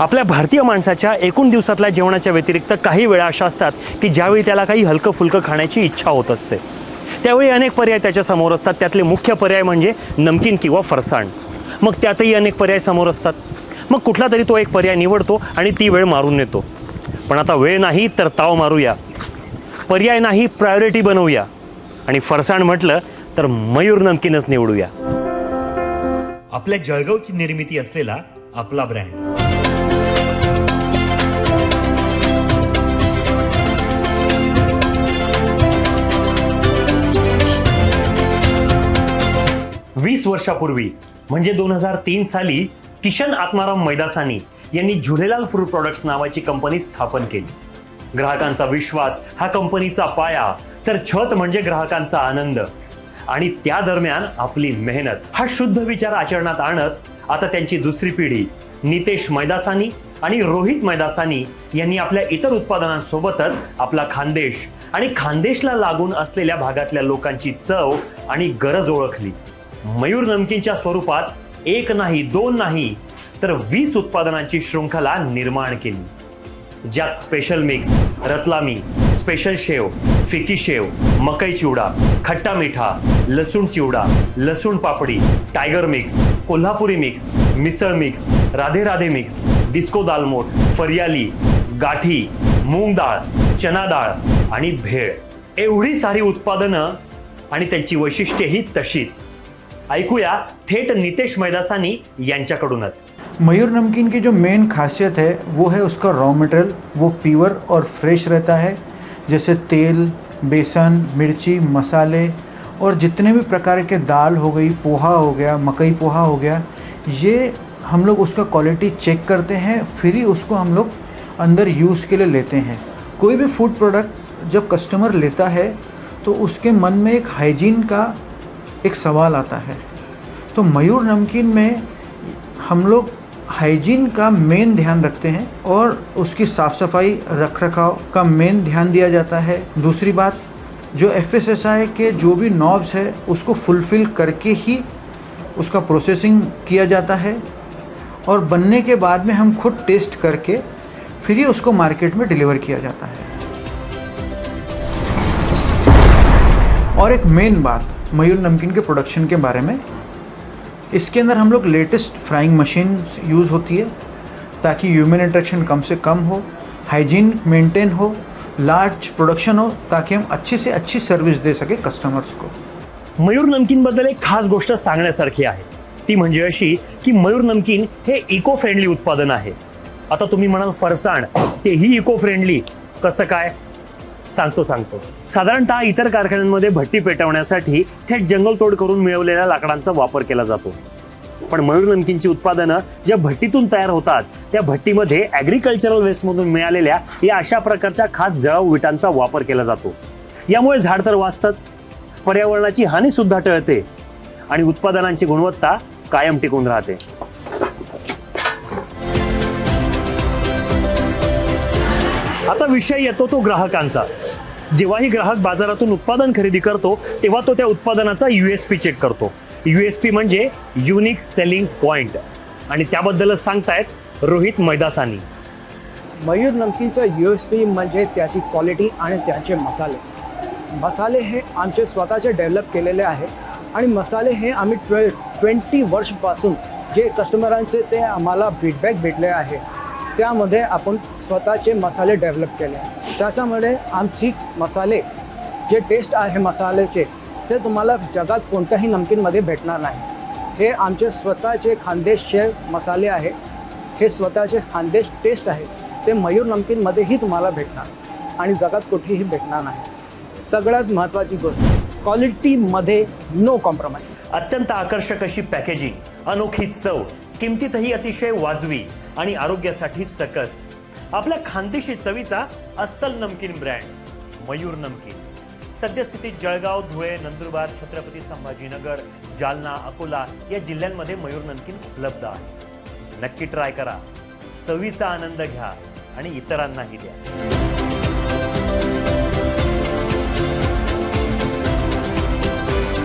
आपल्या भारतीय माणसाच्या एकूण दिवसातल्या जेवणाच्या व्यतिरिक्त काही वेळा अशा असतात की ज्यावेळी त्याला काही हलकं फुलकं खाण्याची इच्छा होत असते। त्यावेळी अनेक पर्याय त्याच्या समोर असतात। त्यातले मुख्य पर्याय म्हणजे नमकीन किंवा फरसाण। मग त्यातही अनेक पर्याय समोर असतात। मग कुठला तरी तो एक पर्याय निवडतो आणि ती वेळ मारून नेतो। पण आता वेळ नाही तर ताव मारूया, पर्याय नाही प्रायोरिटी बनवूया आणि फरसाण म्हटलं तर मयूर नमकीनच निवडूया। आपल्या जळगावची निर्मिती असलेला आपला ब्रँड। 20 वर्षापूर्वी म्हणजे 2003 साली किशन आत्माराम मैदासानी यांनी झुलेलाल फ्रूट प्रोडक्ट्स नावाची कंपनी स्थापन केली। ग्राहकांचा विश्वास हा कंपनीचा पाया, तर छत म्हणजे ग्राहकांचा आनंद आणि त्या दरम्यान आपली मेहनत हा शुद्ध विचार आचरणात आणत आता त्यांची दुसरी पिढी नितेश मैदासानी आणि रोहित मैदासानी यांनी आपल्या इतर उत्पादनांसोबतच आपला खानदेश आणि खानदेशला लागून असलेल्या भागातल्या लोकांची चव आणि गरज ओळखली। मयूर नमकीनच्या स्वरूपात एक नाही, दोन नाही तर 20 उत्पादनांची शृंखला निर्माण केली, ज्यात special mix, Ratlami, special sev, फिकी शेव, मकई चिवडा, खट्टा मीठा, लसूण चिवडा, लसूण पापडी, tiger mix, Kolhapuri mix, misal mix, Radhe Radhe mix, disco dalmoth, फरियाली, गाठी, मूग डाळ, चना डाळ आणि भेळ, एवढी सारी उत्पादनं आणि त्यांची वैशिष्ट्येही तशीच। ऐकूया थेट नितेश मैदासानी यांच्याकडूनच। मयूर नमकीन की जो मेन खासियत है वो है उसका रॉ मटेरियल, वो प्योर और फ्रेश रहता है। जैसे तेल, बेसन, मिर्ची, मसाले और जितने भी प्रकार के दाल हो गई, पोहा हो गया, मकई पोहा हो गया, ये हम लोग उसका क्वालिटी चेक करते हैं, फिर ही उसको हम लोग अंदर यूज़ के लिए लेते हैं। कोई भी फूड प्रोडक्ट जब कस्टमर लेता है तो उसके मन में एक हाइजीन का एक सवाल आता है। तो मयूर नमकीन में हम लोग हाइजीन का मेन ध्यान रखते हैं और उसकी साफ़ सफाई रख रखाव का मेन ध्यान दिया जाता है। दूसरी बात, जो FSSAI के जो भी नॉब्स है उसको फुलफ़िल करके ही उसका प्रोसेसिंग किया जाता है और बनने के बाद में हम खुद टेस्ट करके फिर ही उसको मार्केट में डिलीवर किया जाता है। और एक मेन बात मयूर नमकीन के प्रोडक्शन के बारे में, इसके अंदर हम लोग लेटेस्ट फ्राइंग मशीन यूज़ होती है ताकि ह्यूमन इंटरेक्शन कम से कम हो, हाइजीन मेंटेन हो, लार्ज प्रोडक्शन हो, ताकि हम अच्छी से अच्छी सर्विस दे सके कस्टमर्स को। मयूर नमकीन बद्दल एक खास गोष्ट सांगण्यासारखी आहे, ती म्हणजे अशी की मयूर नमकीन हे इको फ्रेंडली उत्पादन आहे। आता तुम्ही म्हणाल फरसाण तेही इको फ्रेंडली कसं काय? सांगतो। साधारणतः इतर कारखान्यांमध्ये भट्टी पेटवण्यासाठी थेट जंगलतोड करून मिळवलेल्या लाकडांचा वापर केला जातो, पण मयूर नमकीनची उत्पादनं ज्या भट्टीतून तयार होतात त्या भट्टीमध्ये ॲग्रिकल्चरल वेस्टमधून मिळालेल्या या अशा प्रकारच्या खास जळाऊ विटांचा वापर केला जातो। यामुळे झाड तर वाचतंच, पर्यावरणाची हानी सुद्धा टळते आणि उत्पादनांची गुणवत्ता कायम टिकून राहते। आता विषय येतो तो ग्राहकांचा। जेव्हाही ग्राहक बाजारातून उत्पादन खरेदी करतो तेव्हा तो त्या उत्पादनाचा USP चेक करतो। USP म्हणजे युनिक सेलिंग पॉइंट, आणि त्याबद्दलच सांगतायत रोहित मैदासानी। मयूर नमकीनचा USP म्हणजे त्याची क्वालिटी आणि त्याचे मसाले हे आमचे स्वतःचे डेव्हलप केलेले आहे आणि मसाले हे आम्ही 20 वर्षापासून जे कस्टमरांचे ते आम्हाला फीडबॅक भेटले आहे त्यामध्ये आपण स्वतःचे मसाले डेव्हलप केले। त्याच्यामुळे आमची मसाले जे टेस्ट आहे मसाल्याचे ते तुम्हाला जगात कोणत्याही नमकीनमध्ये भेटणार नाही। हे आमचे स्वतःचे खानदेशचे मसाले आहे, हे स्वतःचे खानदेश टेस्ट आहे, ते मयूर नमकीनमध्येही तुम्हाला भेटणार आणि जगात कुठेही भेटणार नाही। सगळ्यात महत्त्वाची गोष्ट, क्वालिटीमध्ये नो कॉम्प्रोमाइज। अत्यंत आकर्षक अशी पॅकेजिंग, अनोखी चव, किमतीतही अतिशय वाजवी आणि आरोग्यासाठी सकस, आपल्या खानदेशी चवीचा अस्सल नमकीन ब्रँड मयूर नमकीन। सद्यस्थितीत जळगाव, धुळे, नंदुरबार, छत्रपती संभाजीनगर, जालना, अकोला या जिल्ह्यांमध्ये मयूर नमकीन उपलब्ध आहे। नक्की ट्राय करा, चवीचा आनंद घ्या आणि इतरांनाही द्या।